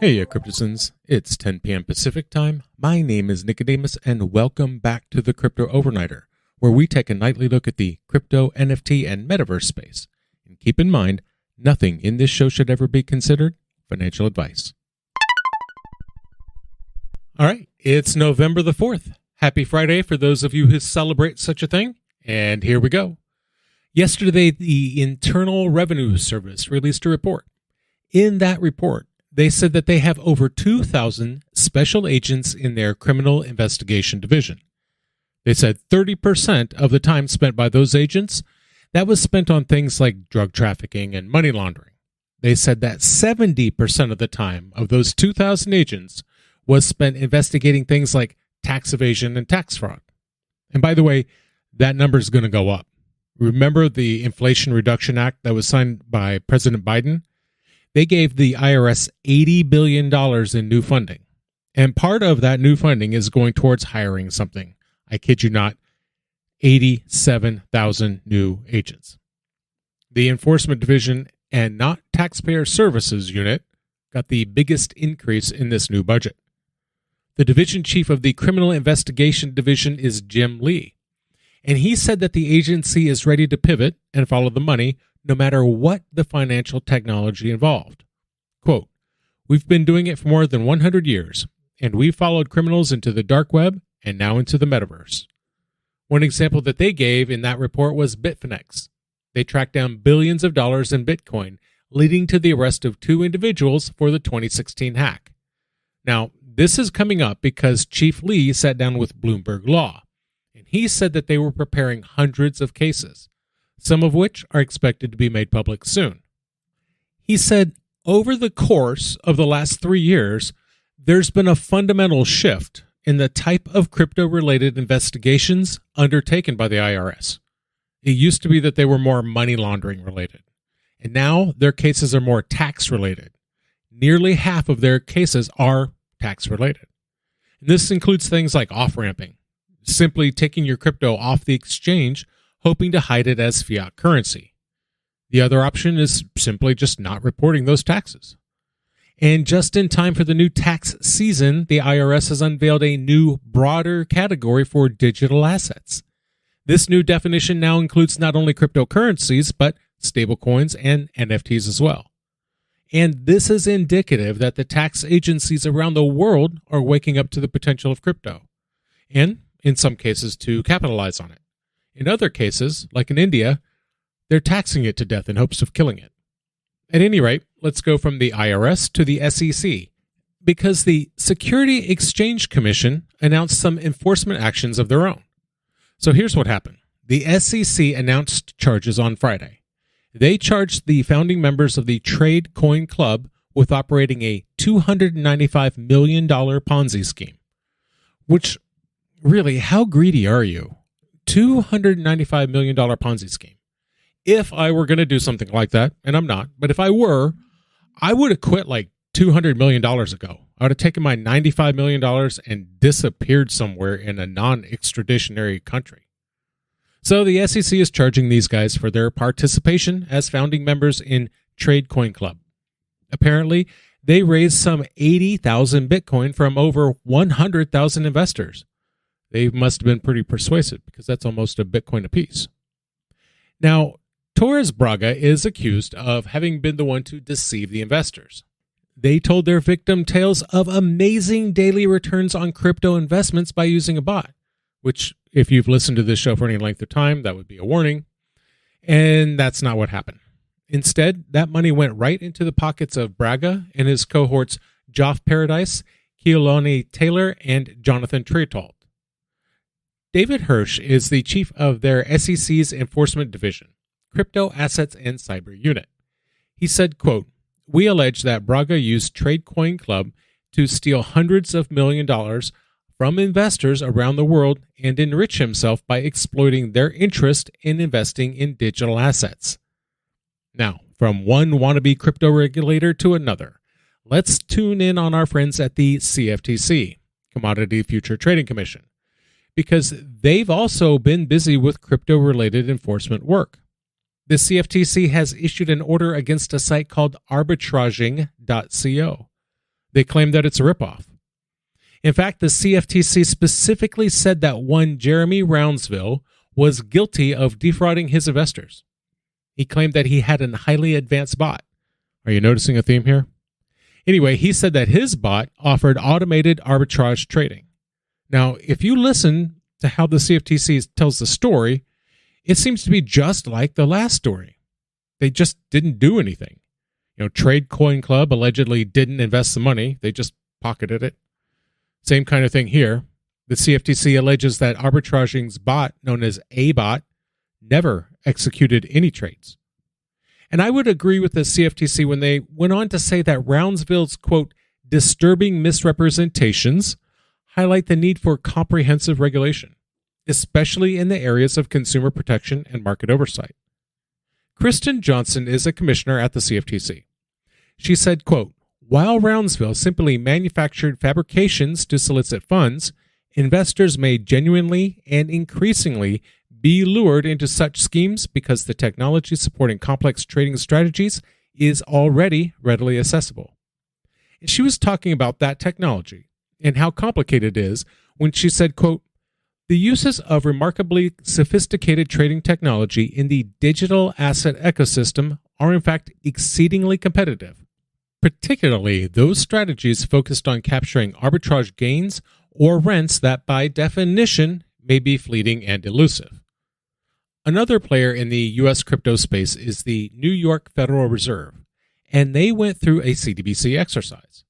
Heya Cryptozens, it's 10 p.m. Pacific time. My name is Nikodemus, and welcome back to the Crypto Overnighter, where we take a nightly look at the crypto, NFT, and metaverse space. And keep in mind, nothing in this show should ever be considered financial advice. All right, it's November the 4th. Happy Friday for those of you who celebrate such a thing. And here we go. Yesterday, the Internal Revenue Service released a report. In that report, they said that they have over 2,000 special agents in their criminal investigation division. They said 30% of the time spent by those agents, that was spent on things like drug trafficking and money laundering. They said that 70% of the time of those 2,000 agents was spent investigating things like tax evasion and tax fraud. And by the way, that number is going to go up. Remember the Inflation Reduction Act that was signed by President Biden? They gave the IRS $80 billion in new funding. And part of that new funding is going towards hiring something. I kid you not, 87,000 new agents. The Enforcement Division and Not Taxpayer Services Unit got the biggest increase in this new budget. The division chief of the Criminal Investigation Division is Jim Lee. And he said that the agency is ready to pivot and follow the money no matter what the financial technology involved. Quote, "We've been doing it for more than 100 years, and we've followed criminals into the dark web and now into the metaverse." One example that they gave in that report was Bitfinex. They tracked down billions of dollars in Bitcoin, leading to the arrest of 2 individuals for the 2016 hack. Now, this is coming up because Chief Lee sat down with Bloomberg Law, and he said that they were preparing hundreds of cases, some of which are expected to be made public soon. He said, over the course of the last 3 years, there's been a fundamental shift in the type of crypto-related investigations undertaken by the IRS. It used to be that they were more money laundering related, and now their cases are more tax related. Nearly half of their cases are tax related. And this includes things like off-ramping, simply taking your crypto off the exchange, hoping to hide it as fiat currency. The other option is simply just not reporting those taxes. And just in time for the new tax season, the IRS has unveiled a new, broader category for digital assets. This new definition now includes not only cryptocurrencies, but stablecoins and NFTs as well. And this is indicative that the tax agencies around the world are waking up to the potential of crypto, and in some cases to capitalize on it. In other cases, like in India, they're taxing it to death in hopes of killing it. At any rate, let's go from the IRS to the SEC, because the Security Exchange Commission announced some enforcement actions of their own. So here's what happened. The SEC announced charges on Friday. They charged the founding members of the Trade Coin Club with operating a $295 million Ponzi scheme. Which, really, how greedy are you? $295 million Ponzi scheme. If I were going to do something like that, and I'm not, but if I were, I would have quit like $200 million ago. I would have taken my $95 million and disappeared somewhere in a non-extraditionary country. So the SEC is charging these guys for their participation as founding members in Trade Coin Club. Apparently, they raised some 80,000 Bitcoin from over 100,000 investors. They must have been pretty persuasive because that's almost a Bitcoin apiece. Now, Torres Braga is accused of having been the one to deceive the investors. They told their victim tales of amazing daily returns on crypto investments by using a bot, which, if you've listened to this show for any length of time, that would be a warning. And that's not what happened. Instead, that money went right into the pockets of Braga and his cohorts Joff Paradise, Keolani Taylor, and Jonathan Treatold. David Hirsch is the chief of their SEC's Enforcement Division, Crypto Assets and Cyber Unit. He said, quote, "We allege that Braga used Trade Coin Club to steal hundreds of million dollars from investors around the world and enrich himself by exploiting their interest in investing in digital assets." Now, from one wannabe crypto regulator to another, let's tune in on our friends at the CFTC, Commodity Future Trading Commission, because they've also been busy with crypto-related enforcement work. The CFTC has issued an order against a site called arbitraging.co. They claim that it's a ripoff. In fact, the CFTC specifically said that one Jeremy Rounsville was guilty of defrauding his investors. He claimed that he had a highly advanced bot. Are you noticing a theme here? Anyway, he said that his bot offered automated arbitrage trading. Now, if you listen to how the CFTC tells the story, it seems to be just like the last story. They just didn't do anything. Trade Coin Club allegedly didn't invest the money. They just pocketed it. Same kind of thing here. The CFTC alleges that arbitraging's bot, known as A-bot, never executed any trades. And I would agree with the CFTC when they went on to say that Rounsville's, quote, disturbing misrepresentations highlight the need for comprehensive regulation, especially in the areas of consumer protection and market oversight. Kristen Johnson is a commissioner at the CFTC. She said, quote, while Rounsville simply manufactured fabrications to solicit funds, investors may genuinely and increasingly be lured into such schemes because the technology supporting complex trading strategies is already readily accessible. And she was talking about that technology and how complicated it is when she said, quote, the uses of remarkably sophisticated trading technology in the digital asset ecosystem are in fact exceedingly competitive, particularly those strategies focused on capturing arbitrage gains or rents that by definition may be fleeting and elusive. Another player in the U.S. crypto space is the New York Federal Reserve, and they went through a CBDC exercise.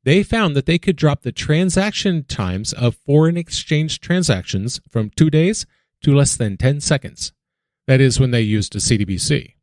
They found that they could drop the transaction times of foreign exchange transactions from 2 days to less than 10 seconds. That is when they used a CBDC.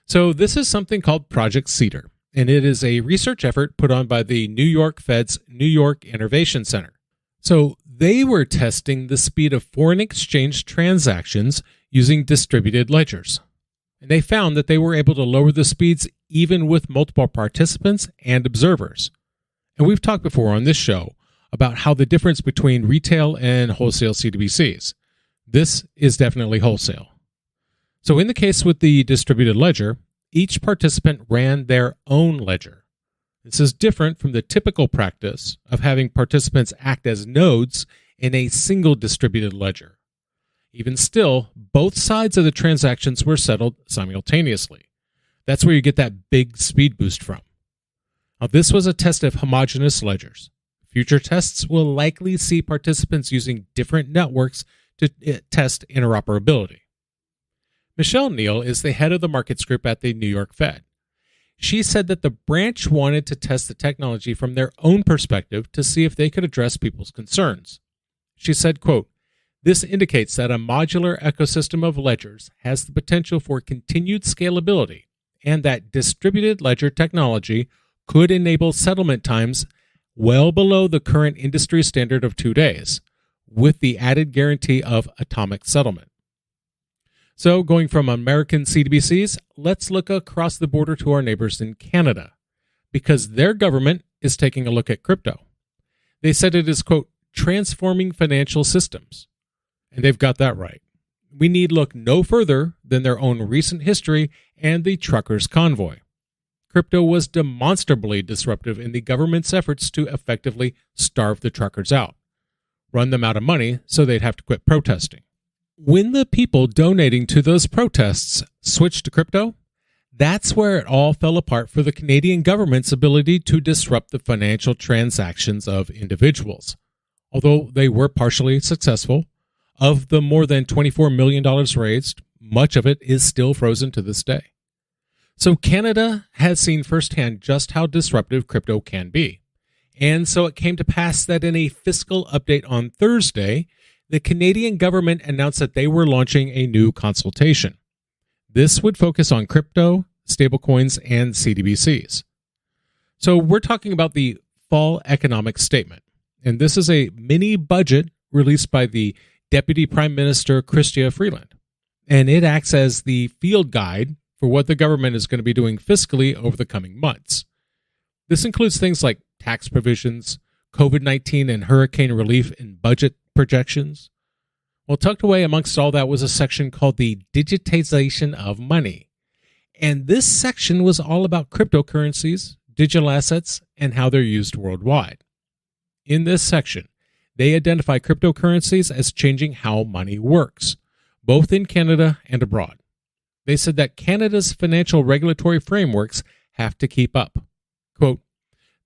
So this is something called Project Cedar, and it is a research effort put on by the New York Fed's New York Innovation Center. So they were testing the speed of foreign exchange transactions using distributed ledgers. And they found that they were able to lower the speeds even with multiple participants and observers. And we've talked before on this show about how the difference between retail and wholesale CBDCs. This is definitely wholesale. So in the case with the distributed ledger, each participant ran their own ledger. This is different from the typical practice of having participants act as nodes in a single distributed ledger. Even still, both sides of the transactions were settled simultaneously. That's where you get that big speed boost from. Now, this was a test of homogeneous ledgers. Future tests will likely see participants using different networks to test interoperability. Michelle Neal is the head of the markets group at the New York Fed. She said that the branch wanted to test the technology from their own perspective to see if they could address people's concerns. She said, quote, this indicates that a modular ecosystem of ledgers has the potential for continued scalability and that distributed ledger technology could enable settlement times well below the current industry standard of 2 days, with the added guarantee of atomic settlement. So going from American CBDCs, let's look across the border to our neighbors in Canada, because their government is taking a look at crypto. They said it is, quote, transforming financial systems. And they've got that right. We need look no further than their own recent history and the truckers' convoy. Crypto was demonstrably disruptive in the government's efforts to effectively starve the truckers out, run them out of money so they'd have to quit protesting. When the people donating to those protests switched to crypto, that's where it all fell apart for the Canadian government's ability to disrupt the financial transactions of individuals. Although they were partially successful, of the more than $24 million raised, much of it is still frozen to this day. So Canada has seen firsthand just how disruptive crypto can be. And so it came to pass that in a fiscal update on Thursday, the Canadian government announced that they were launching a new consultation. This would focus on crypto, stablecoins, and CBDCs. So we're talking about the Fall Economic Statement. And this is a mini budget released by the Deputy Prime Minister Chrystia Freeland. And it acts as the field guide for what the government is going to be doing fiscally over the coming months. This includes things like tax provisions, COVID-19 and hurricane relief and budget projections. Well, tucked away amongst all that was a section called the digitization of money. And this section was all about cryptocurrencies, digital assets, and how they're used worldwide. In this section, they identify cryptocurrencies as changing how money works, both in Canada and abroad. They said that Canada's financial regulatory frameworks have to keep up. Quote,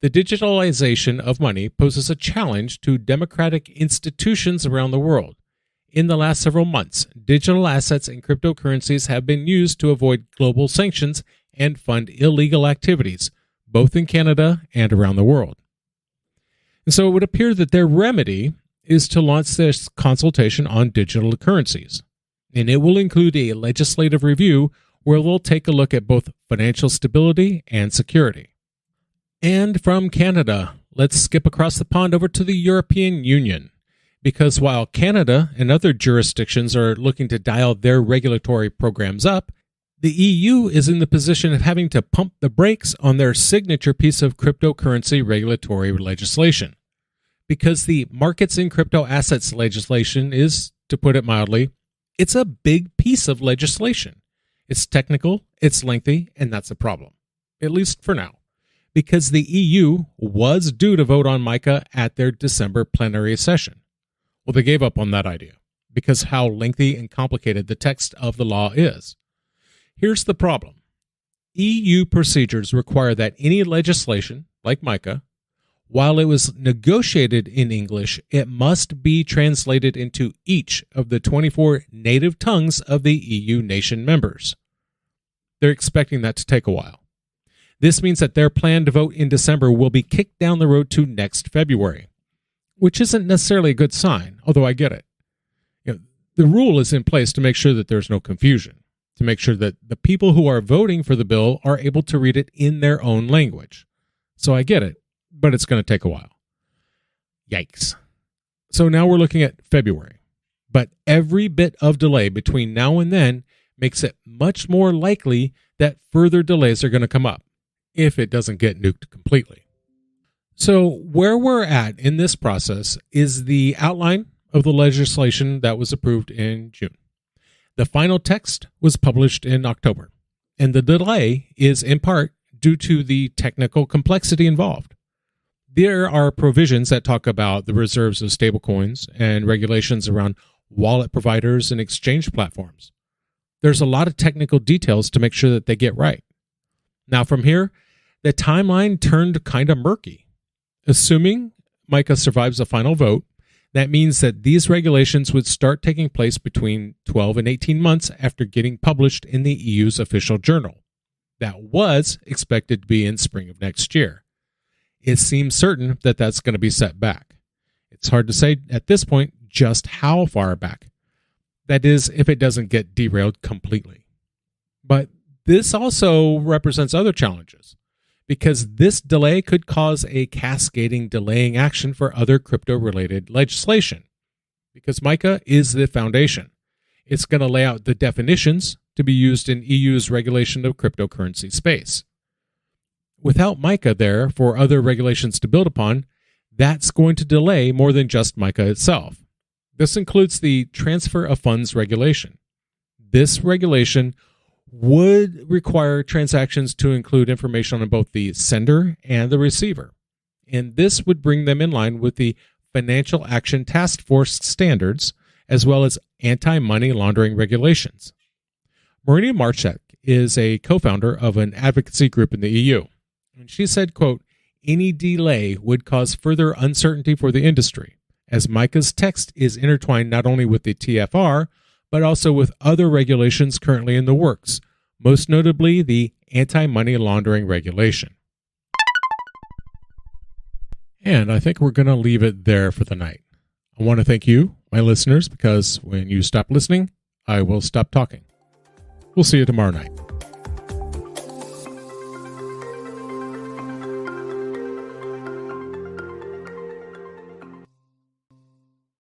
"The digitalization of money poses a challenge to democratic institutions around the world. In the last several months, digital assets and cryptocurrencies have been used to avoid global sanctions and fund illegal activities, both in Canada and around the world." And so it would appear that their remedy is to launch this consultation on digital currencies. And it will include a legislative review where they'll take a look at both financial stability and security. And from Canada, let's skip across the pond over to the European Union. Because while Canada and other jurisdictions are looking to dial their regulatory programs up, the EU is in the position of having to pump the brakes on their signature piece of cryptocurrency regulatory legislation. Because the markets in crypto assets legislation is, to put it mildly, it's a big piece of legislation. It's technical, it's lengthy, and that's a problem, at least for now. Because the EU was due to vote on MiCA at their December plenary session. Well, they gave up on that idea because how lengthy and complicated the text of the law is. Here's the problem. EU procedures require that any legislation, like MiCA, while it was negotiated in English, it must be translated into each of the 24 native tongues of the EU nation members. They're expecting that to take a while. This means that their plan to vote in December will be kicked down the road to next February, which isn't necessarily a good sign, although I get it. The rule is in place to make sure that there's no confusion, to make sure that the people who are voting for the bill are able to read it in their own language. So I get it, but it's going to take a while. Yikes. So now we're looking at February, but every bit of delay between now and then makes it much more likely that further delays are going to come up, if it doesn't get nuked completely. So where we're at in this process is the outline of the legislation that was approved in June. The final text was published in October, and the delay is in part due to the technical complexity involved. There are provisions that talk about the reserves of stablecoins and regulations around wallet providers and exchange platforms. There's a lot of technical details to make sure that they get right. Now from here, the timeline turned kind of murky. Assuming MiCA survives a final vote, that means that these regulations would start taking place between 12 and 18 months after getting published in the EU's official journal. That was expected to be in spring of next year. It seems certain that that's going to be set back. It's hard to say at this point just how far back. That is, if it doesn't get derailed completely. But this also represents other challenges, because this delay could cause a cascading delaying action for other crypto-related legislation. Because MiCA is the foundation. It's going to lay out the definitions to be used in EU's regulation of cryptocurrency space. Without MiCA there for other regulations to build upon, that's going to delay more than just MiCA itself. This includes the transfer of funds regulation. This regulation would require transactions to include information on both the sender and the receiver, and this would bring them in line with the Financial Action Task Force standards, as well as anti-money laundering regulations. Marina Marchek is a co-founder of an advocacy group in the EU, and she said, quote, "Any delay would cause further uncertainty for the industry, as MiCA's text is intertwined not only with the TFR, but also with other regulations currently in the works, most notably the anti-money laundering regulation." And I think we're going to leave it there for the night. I want to thank you, my listeners, because when you stop listening, I will stop talking. We'll see you tomorrow night.